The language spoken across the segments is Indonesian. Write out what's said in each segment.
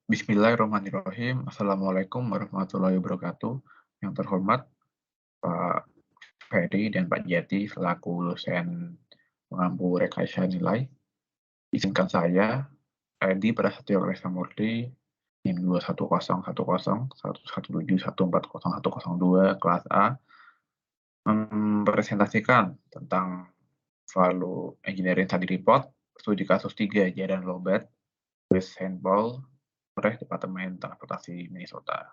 Bismillahirrahmanirrahim. Assalamualaikum warahmatullahi wabarakatuh. Yang terhormat Pak Ferry dan Pak Jati selaku dosen pengampu rekayasa nilai. Izinkan saya, Edi Prasetyo Kresamurti, NIM 21010117171401002 kelas A, mempresentasikan tentang Value Engineering Study Report, studi kasus 3 Jalan Lobat, West Saint Paul, oleh Departemen Transportasi Minnesota.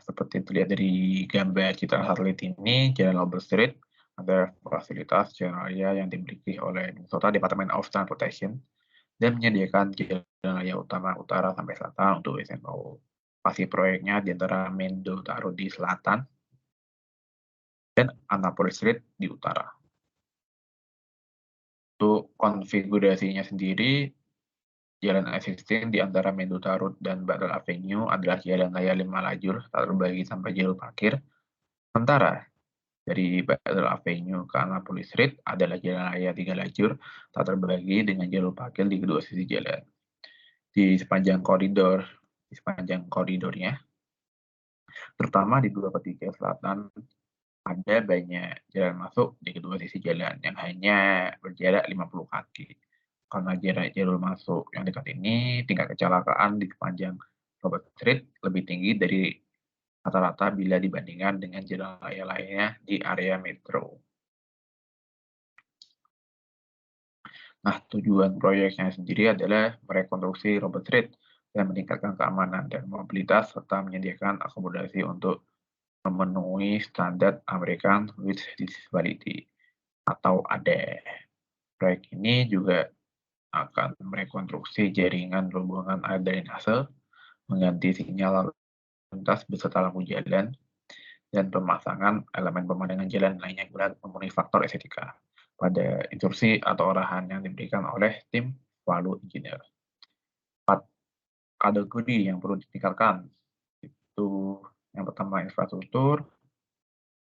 Seperti terlihat dari gambar citra satelit ini, Jalan Lobat Street adalah fasilitas jalan raya yang dimiliki oleh Minnesota Department of Transportation dan menyediakan jalan raya utama utara sampai selatan untuk SNO. Lokasi proyeknya di antara Mendo Taro di selatan dan Annapolis Street di utara. Untuk konfigurasinya sendiri, jalan existing di antara Mendoza Road dan Battle Avenue adalah jalan raya 5 lajur tak terbagi sampai jalur parkir. Sementara dari Battle Avenue ke Annapolis Street adalah jalan raya 3 lajur tak terbagi dengan jalur parkir di kedua sisi jalan. Di sepanjang koridornya, terutama di 2 per 3 selatan, ada banyak jalan masuk di kedua sisi jalan yang hanya berjarak 50 kaki. Karena jarak jalur masuk yang dekat ini, tingkat kecelakaan di sepanjang Robert Street lebih tinggi dari rata-rata bila dibandingkan dengan jalan raya lainnya di area metro. Nah, tujuan proyeknya sendiri adalah merekonstruksi Robert Street dan meningkatkan keamanan dan mobilitas serta menyediakan akomodasi untuk memenuhi standar American with Disability atau ADA. Proyek ini juga akan merekonstruksi jaringan rombongan air drainase, mengganti sinyal lalu lintas beserta lampu jalan, dan pemasangan elemen pemandangan jalan lainnya guna memenuhi faktor estetika pada instruksi atau arahan yang diberikan oleh tim Value Engineer. 4 kategori yang perlu ditingkatkan itu yang pertama infrastruktur,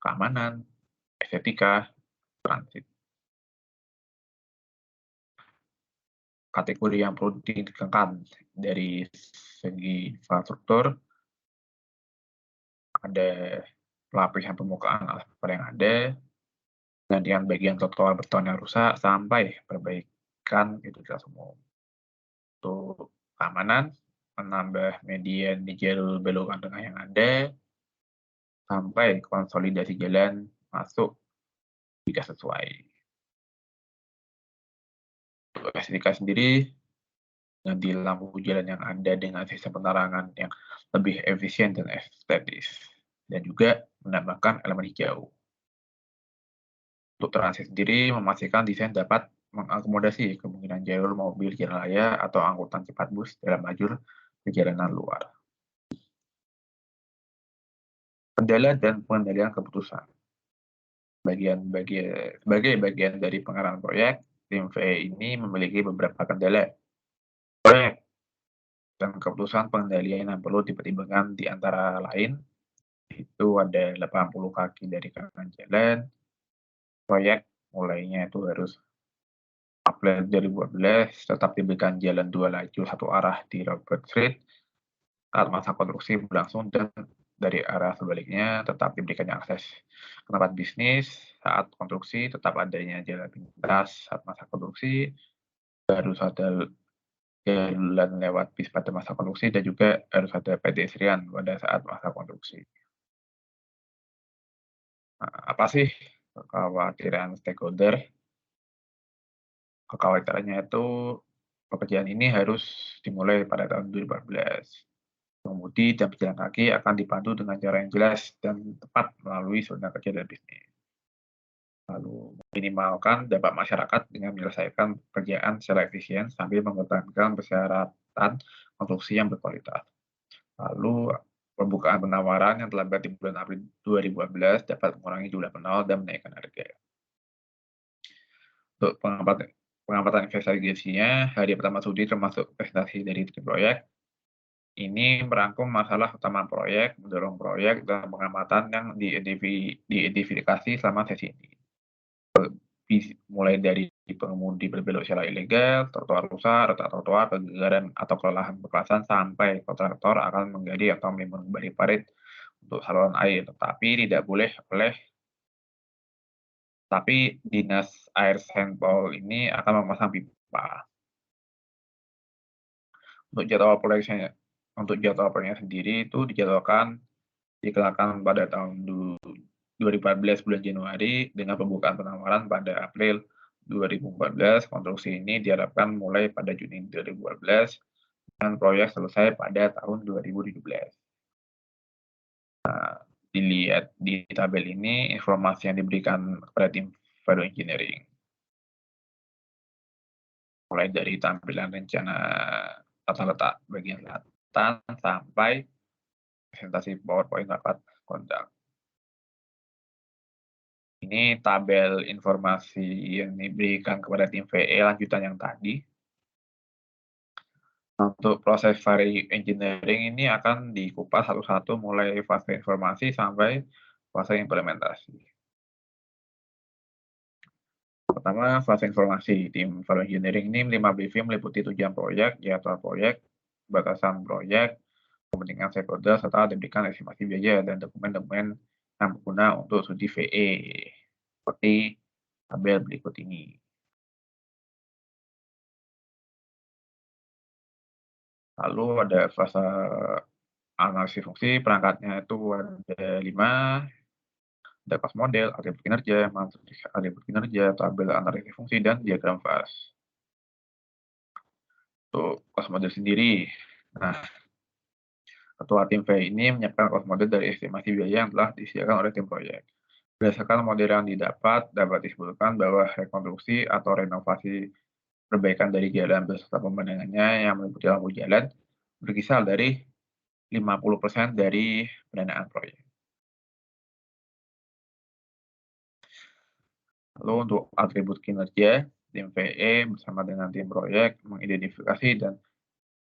keamanan, estetika, transit. Kategori yang perlu ditingkatkan dari segi infrastruktur ada pelapisan permukaan aspal yang ada, penggantian bagian trotoar beton yang rusak, sampai perbaikan utilitas umum. Untuk keamanan, menambah median di jalur belokan tengah yang ada, sampai konsolidasi jalan masuk jika sesuai. Untuk estetika sendiri, ganti lampu jalan yang ada dengan sistem penerangan yang lebih efisien dan estetis, dan juga menambahkan elemen hijau. Untuk transit sendiri, memastikan desain dapat mengakomodasi kemungkinan jalur mobil jalan raya atau angkutan cepat bus dalam lajur perjalanan luar. Kendala dan pengendalian keputusan. Sebagai bagian dari pengarahan proyek, tim VE ini memiliki beberapa kendala proyek dan keputusan pengendalian yang perlu dipertimbangkan di antara lain itu ada 80 kaki dari kanan jalan, proyek mulainya itu harus April 2012 tetap diberikan jalan 2 lajur satu arah di Robert Street saat masa konstruksi berlangsung, dan dari arah sebaliknya tetap diberikannya akses ke tempat bisnis saat konstruksi, tetap adanya jalan pintas saat masa konstruksi, harus ada jalan lewat bis pada masa konstruksi, dan juga harus ada pedestrian pada saat masa konstruksi. Nah, apa sih kekhawatiran stakeholder? Kekhawatirannya itu pekerjaan ini harus dimulai pada tahun 2014. Pengemudi dan pejalan kaki akan dipandu dengan cara yang jelas dan tepat melalui zona kerja dan bisnis. Lalu minimalkan dampak masyarakat dengan menyelesaikan pekerjaan secara efisien sambil mempertahankan persyaratan konstruksi yang berkualitas. Lalu pembukaan penawaran yang terlambat di bulan April 2014 dapat mengurangi jumlah penawar dan menaikkan harga. Untuk pengamatan investigasinya, hari pertama studi termasuk presentasi dari tim proyek. Ini merangkum masalah utama proyek, mendorong proyek, dan pengamatan yang diidentifikasi selama sesi ini. Mulai dari pengemudi berbelok secara ilegal, trotoar rusak, retak trotoar, kegagalan atau kelelahan berkelanjutan sampai kontraktor akan menggali atau menimbun kembali parit untuk saluran air. Tapi Dinas Air Saint Paul ini akan memasang pipa. Untuk jadwal proyeknya sendiri itu dikenakan pada tahun 2014 bulan Januari dengan pembukaan penawaran pada April 2014. Konstruksi ini diharapkan mulai pada Juni 2014 dan proyek selesai pada tahun 2017. Nah, dilihat di tabel ini informasi yang diberikan kepada tim Value Engineering. Mulai dari tampilan rencana tata letak bagian selatan sampai presentasi PowerPoint rapat kontak. Ini tabel informasi yang diberikan kepada tim VE lanjutan yang tadi. Untuk proses value engineering ini akan dikupas satu-satu mulai fase informasi sampai fase implementasi. Pertama, fase informasi. Tim value engineering ini menerima briefing meliputi tujuan proyek, jadwal proyek, batasan proyek, kepentingan stakeholder, serta diberikan estimasi biaya dan dokumen-dokumen yang berguna untuk studi VE. Seperti tabel berikut ini. Lalu ada fase analisis fungsi, perangkatnya itu ada 5, ada cost model, atribut kinerja, matriks atribut kinerja, tabel analisis fungsi, dan diagram fase. Untuk cost model sendiri, nah, ketua tim V ini menyiapkan cost model dari estimasi biaya yang telah disediakan oleh tim proyek. Berdasarkan model yang dapat disebutkan bahwa rekonstruksi atau renovasi perbaikan dari jalan beserta pemandangannya yang meliputi lampu jalan berkisar dari 50% dari pendanaan proyek. Lalu untuk atribut kinerja, tim VE bersama dengan tim proyek mengidentifikasi dan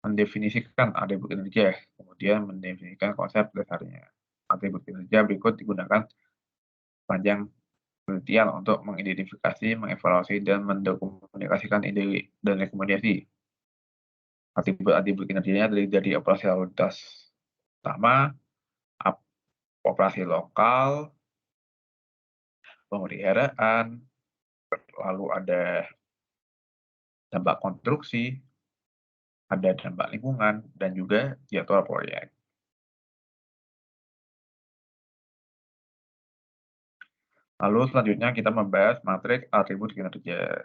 mendefinisikan atribut kinerja, kemudian mendefinisikan konsep dasarnya. Atribut kinerja berikut digunakan sepanjang penelitian untuk mengidentifikasi, mengevaluasi, dan mendokumentasikan ide dan rekomendasi. Atribut kinerjanya dari operasi lalu lintas utama, operasi lokal, pemeliharaan, lalu ada dampak konstruksi, ada dampak lingkungan, dan juga jadwal proyek. Lalu selanjutnya kita membahas matriks atribut kinerja.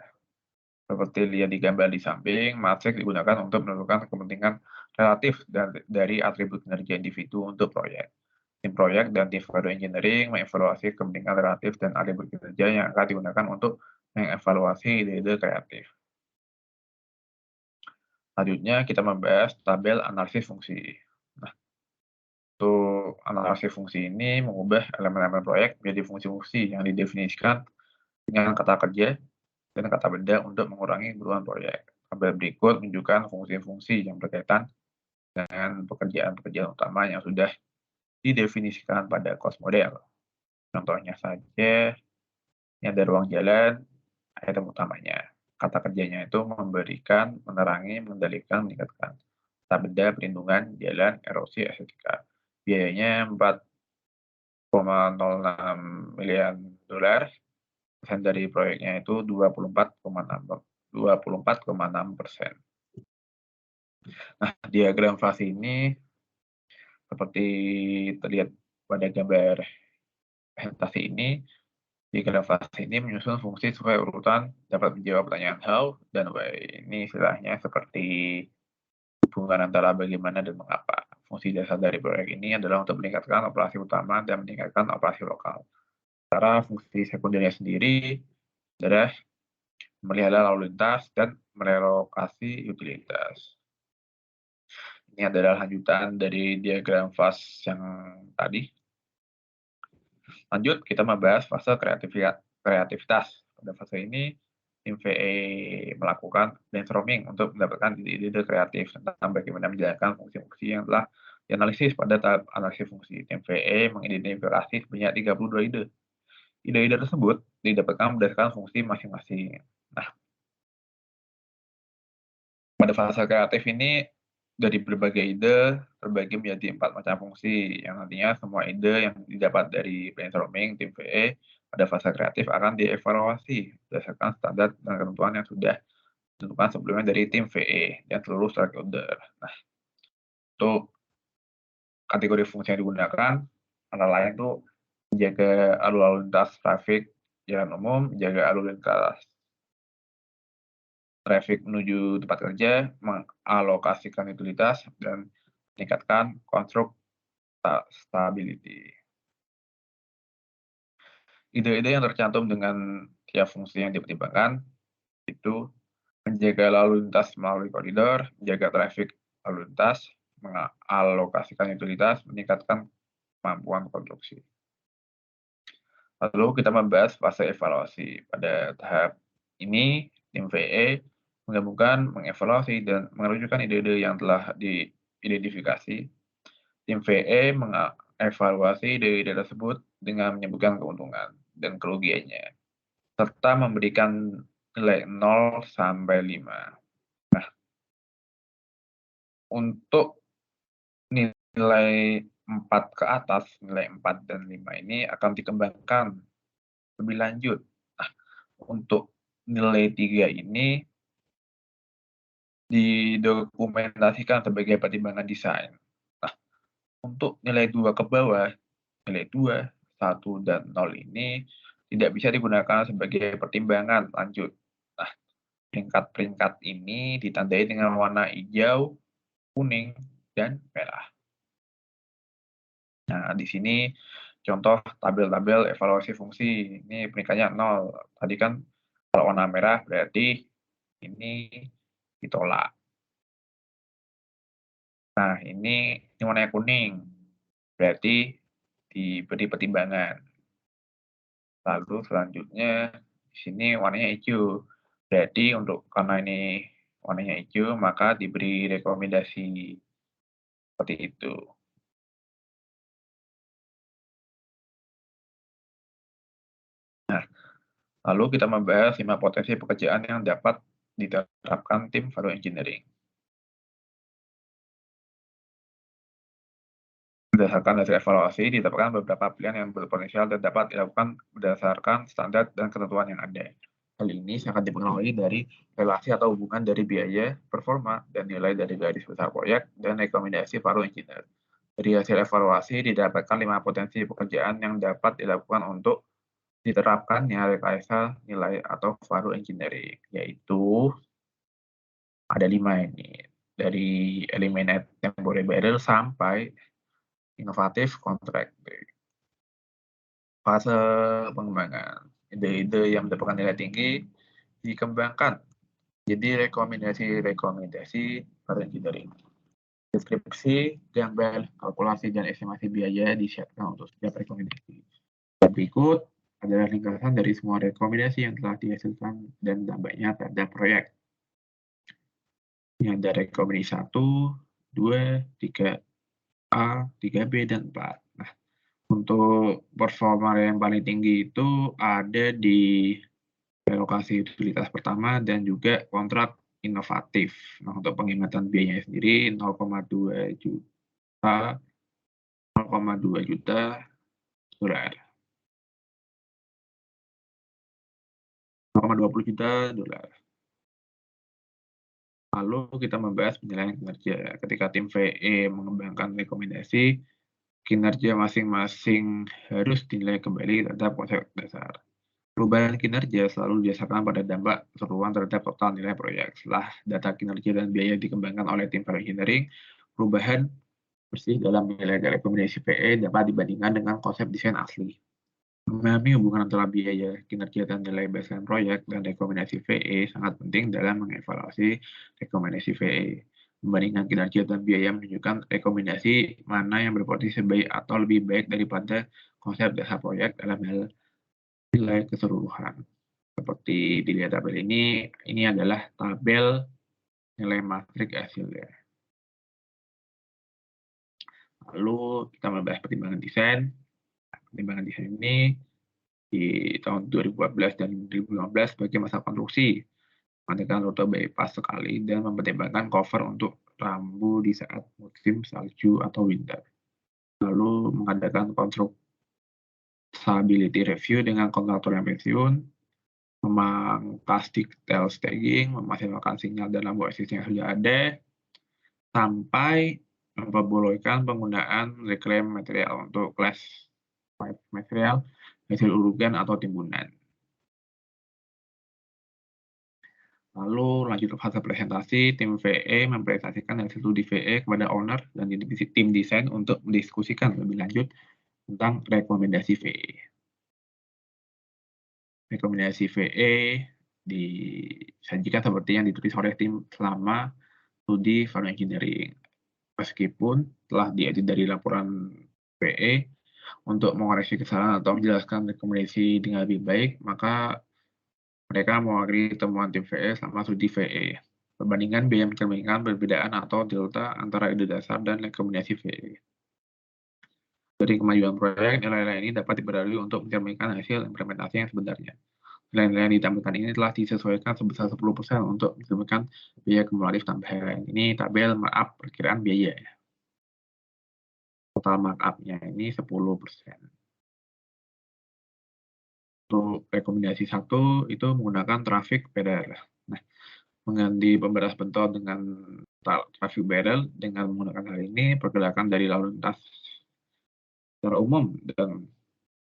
Seperti lihat di gambar di samping, matriks digunakan untuk menentukan kepentingan relatif dari atribut kinerja individu untuk proyek. Tim proyek dan tim value engineering mengevaluasi kepentingan relatif dan atribut kinerja yang akan digunakan untuk mengevaluasi ide-ide kreatif. Selanjutnya kita membahas tabel analisis fungsi. Nah, untuk analisis fungsi ini mengubah elemen-elemen proyek menjadi fungsi-fungsi yang didefinisikan dengan kata kerja dan kata benda untuk mengurangi kebutuhan proyek. Tabel berikut menunjukkan fungsi-fungsi yang berkaitan dengan pekerjaan-pekerjaan utama yang sudah didefinisikan pada cost model. Contohnya saja, ini ada ruang jalan, item utamanya. Kata kerjanya itu memberikan, menerangi, mengendalikan, meningkatkan. Kata benda perlindungan, jalan, erosi, estetika. Biayanya 4,06 miliar dolar. Persen dari proyeknya itu 24,6%. Nah, diagram fase ini seperti terlihat pada gambar presentasi ini, diagram fase ini menyusun fungsi sesuai urutan dapat menjawab pertanyaan how dan why. Ini istilahnya seperti hubungan antara bagaimana dan mengapa. Fungsi dasar dari proyek ini adalah untuk meningkatkan operasi utama dan meningkatkan operasi lokal. Secara fungsi sekundernya sendiri adalah memelihara lalu lintas dan merelokasi utilitas. Ini adalah lanjutan dari diagram fase yang tadi. Lanjut, kita membahas fase kreativitas. Pada fase ini, tim VE melakukan brainstorming untuk mendapatkan ide-ide kreatif tentang bagaimana menjalankan fungsi-fungsi yang telah dianalisis pada tahap analisis fungsi. Tim VE mengidentifikasi sebanyak 32 ide. Ide-ide tersebut didapatkan berdasarkan fungsi masing-masing. Nah, Pada fase kreatif ini, dari berbagai ide terbagi menjadi 4 macam fungsi, yang nantinya semua ide yang didapat dari brainstorming tim VE pada fase kreatif akan dievaluasi berdasarkan standar dan ketentuan yang sudah ditentukan sebelumnya dari tim VE dan seluruh stakeholder. Nah, untuk kategori fungsi yang digunakan antara lain tuh menjaga alur lalu lintas trafik jalan umum, menjaga alur lintas trafik menuju tempat kerja, mengalokasikan utilitas, dan meningkatkan stability. Ide-ide yang tercantum dengan tiap fungsi yang dipertimbangkan itu menjaga lalu lintas melalui koridor, menjaga trafik lalu lintas, mengalokasikan utilitas, meningkatkan kemampuan konstruksi. Lalu kita membahas fase evaluasi. Pada tahap ini, tim VE menggabungkan, mengevaluasi, dan mengerucutkan ide-ide yang telah diidentifikasi. Tim VE mengevaluasi ide-ide tersebut dengan menyebutkan keuntungan dan kerugiannya, serta memberikan nilai 0 sampai 5. Nah, untuk nilai 4 ke atas, nilai 4 dan 5 ini akan dikembangkan lebih lanjut. Nah, untuk nilai 3 ini didokumentasikan sebagai pertimbangan desain. Nah, untuk nilai 2 ke bawah, nilai 2, 1, dan 0 ini tidak bisa digunakan sebagai pertimbangan lanjut. Nah, peringkat-peringkat ini ditandai dengan warna hijau, kuning, dan merah. Nah, di sini contoh tabel-tabel evaluasi fungsi. Ini peringkatnya 0. Tadi kan kalau warna merah berarti ini ditolak. Nah, ini warnanya kuning, berarti diberi pertimbangan. Lalu selanjutnya di sini warnanya hijau, berarti karena ini warnanya hijau, maka diberi rekomendasi seperti itu. Nah, lalu kita membahas 5 potensi pekerjaan yang dapat diterapkan tim value engineering. Berdasarkan hasil evaluasi, ditetapkan beberapa pilihan yang berpotensial dan dapat dilakukan berdasarkan standar dan ketentuan yang ada. Hal ini sangat dipengaruhi dari relasi atau hubungan dari biaya, performa, dan nilai dari garis besar proyek dan rekomendasi value engineer. Dari hasil evaluasi, didapatkan 5 potensi pekerjaan yang dapat dilakukan untuk diterapkannya rekayasa nilai atau value engineering, yaitu ada 5 ini. Dari eliminate temporary barrier sampai inovatif kontrak. Fase pengembangan. Ide-ide yang mendapatkan nilai tinggi dikembangkan jadi rekomendasi value engineering. Deskripsi, gambar, kalkulasi, dan estimasi biaya disiapkan untuk setiap rekomendasi. Dan berikut adalah ringkasan dari semua rekomendasi yang telah dihasilkan dan dampaknya terhadap proyek. Ini ada rekomendasi 1, 2, 3A, 3B, dan 4. Nah, untuk performa yang paling tinggi itu ada di relokasi utilitas pertama dan juga kontrak inovatif. Nah, untuk penghematan biayanya sendiri 0,2 juta, 0,2 juta dolar. 0,20 juta dolar. Lalu kita membahas penilaian kinerja. Ketika tim VE mengembangkan rekomendasi, kinerja masing-masing harus dinilai kembali terhadap konsep dasar. Perubahan kinerja selalu didasarkan pada dampak keseluruhan terhadap total nilai proyek. Setelah data kinerja dan biaya dikembangkan oleh tim value engineering, perubahan bersih dalam nilai rekomendasi VE dapat dibandingkan dengan konsep desain asli. Memahami hubungan antara biaya, kinerja, dan nilai baseline proyek dan rekomendasi VE sangat penting dalam mengevaluasi rekomendasi VE. Membandingkan kinerja dan biaya menunjukkan rekomendasi mana yang berpotensi baik atau lebih baik daripada konsep dasar proyek dalam hal nilai keseluruhan. Seperti dilihat tabel ini adalah tabel nilai matrik hasilnya. Lalu kita membahas pertimbangan desain. Pertimbangan desain ini di tahun 2014 dan 2015 sebagai masa konstruksi. mengadakan rute bypass sekali, dan mempertimbangkan cover untuk rambu di saat musim salju atau winter. Lalu mengadakan constructability review dengan kontraktor yang pensiun, memangkas detail staging, memaksimalkan sinyal dan lampu existing yang sudah ada, sampai memperbolehkan penggunaan reclaim material untuk class 5 material, hasil urugan atau timbunan. Lalu lanjut ke fase presentasi, tim VE mempresentasikan hasil studi VE kepada owner dan tim desain untuk mendiskusikan lebih lanjut tentang rekomendasi VE. Rekomendasi VE disajikan seperti yang ditulis oleh tim selama studi value engineering. Meskipun telah diedit dari laporan VE untuk mengoreksi kesalahan atau menjelaskan rekomendasi dengan lebih baik, maka mereka mewakili temuan tim VE selama studi VE. Perbandingan biaya mencerminkan perbedaan atau delta antara ide dasar dan rekomendasi VE. Dari kemajuan proyek, nilai-nilai ini dapat diperbarui untuk mencerminkan hasil implementasi yang sebenarnya. Nilai-nilai yang ditampilkan ini telah disesuaikan sebesar 10% untuk mencerminkan biaya kumulatif tambahan. Ini tabel markup perkiraan biaya. Total markup-nya ini 10%. Untuk rekomendasi 1 itu menggunakan traffic barrier. Nah, mengganti pembatas bentol dengan traffic barrier dengan menggunakan hal ini, pergerakan dari lalu lintas secara umum dan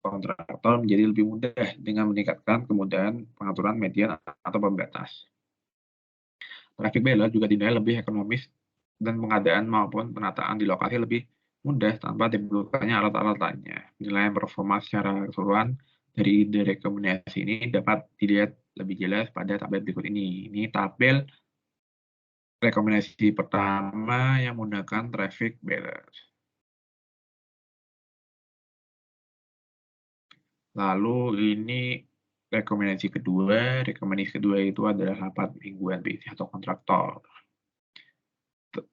kontraktor menjadi lebih mudah dengan meningkatkan kemudahan pengaturan median atau pembatas. Traffic barrier juga dinilai lebih ekonomis dan pengadaan maupun penataan di lokasi lebih mudah tanpa dibutuhkannya alat-alat lainnya. Penilaian performa secara keseluruhan dari ide rekomendasi ini dapat dilihat lebih jelas pada tabel berikut ini. Ini tabel rekomendasi pertama yang menggunakan traffic barrier. Lalu ini rekomendasi kedua itu adalah rapat mingguan BC atau kontraktor.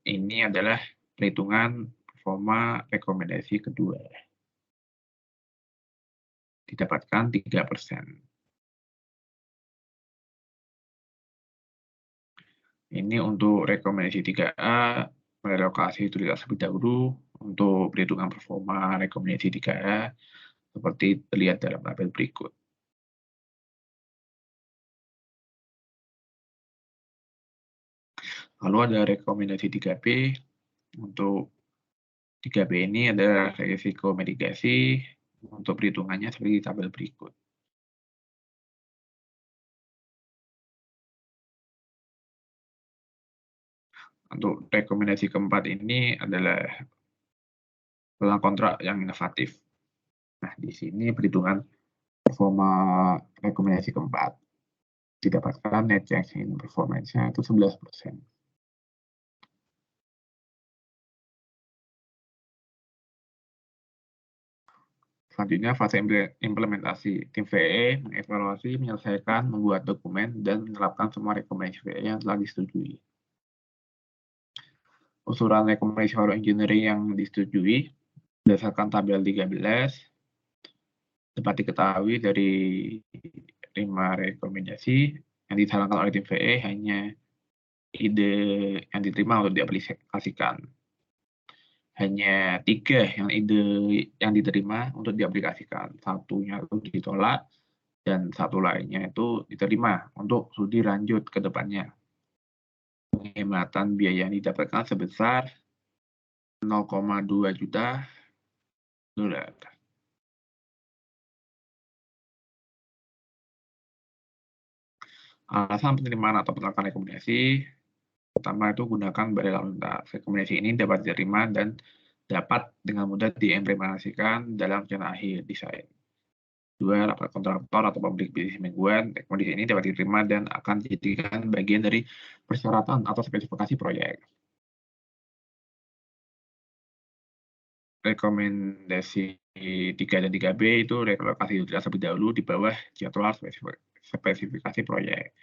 Ini adalah perhitungan performa rekomendasi kedua. Didapatkan 3%. Ini untuk rekomendasi 3A, merelokasi utilitas lebih dahulu untuk perhitungan performa rekomendasi 3A, seperti terlihat dalam tabel berikut. Lalu ada rekomendasi 3B. Untuk 3B ini adalah risiko mitigasi. Untuk perhitungannya seperti tabel berikut. Untuk rekomendasi keempat ini adalah lelang kontrak yang inovatif. Nah, di sini perhitungan performa rekomendasi keempat. Didapatkan net change in performance-nya itu 11%. Selanjutnya fase implementasi. Tim VE mengevaluasi, menyelesaikan, membuat dokumen, dan menerapkan semua rekomendasi VE yang telah disetujui. Usulan rekomendasi value engineering yang disetujui berdasarkan tabel 13 dapat diketahui dari 5 rekomendasi yang disarankan oleh tim VE hanya ide yang diterima untuk diaplikasikan. Hanya 3 yang ide yang diterima untuk diaplikasikan. Satunya itu ditolak dan satu lainnya itu diterima untuk studi lanjut ke depannya. Penghematan biaya yang didapatkan sebesar 0,2 juta dolar. Alasan penerimaan atau penolakan rekomendasi pertama itu gunakan barel lalu lintas. Rekomendasi ini dapat diterima dan dapat dengan mudah diimplementasikan dalam rencana akhir desain. 2. Rapat kontraktor atau public bisnis mingguan. Rekomendasi ini dapat diterima dan akan dijadikan bagian dari persyaratan atau spesifikasi proyek. Rekomendasi 3 dan 3B itu relokasi utilitas lebih dahulu di bawah jadwal spesifikasi proyek.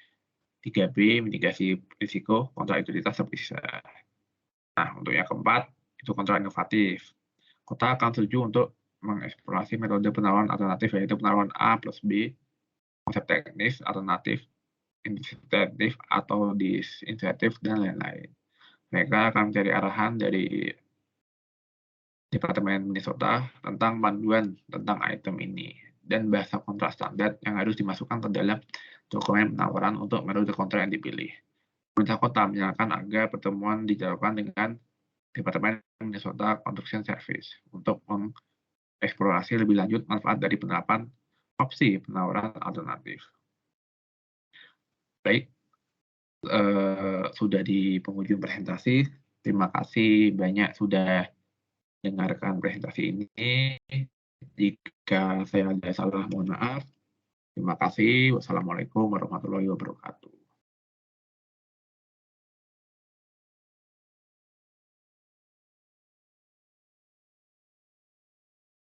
3B mitigasi risiko kontrak utilitas terpisah. Nah, untuk yang keempat itu kontrak inovatif. Kota akan setuju untuk mengeksplorasi metode penawaran alternatif, yaitu penawaran A plus B, konsep teknis alternatif insentif atau disinsentif, dan lain-lain. Mereka akan mencari arahan dari Departemen Minnesota tentang panduan tentang item ini, dan bahasa kontrak standar yang harus dimasukkan ke dalam dokumen penawaran untuk metode kontrak yang dipilih. Pemerintah kota menyarankan agar pertemuan dijadwalkan dengan Departemen Minnesota Construction Service untuk mengeksplorasi lebih lanjut manfaat dari penerapan opsi penawaran alternatif. Baik, sudah di penghujung presentasi. Terima kasih banyak sudah mendengarkan presentasi ini. Jika saya ada salah, mohon maaf. Terima kasih. Wassalamualaikum warahmatullahi wabarakatuh.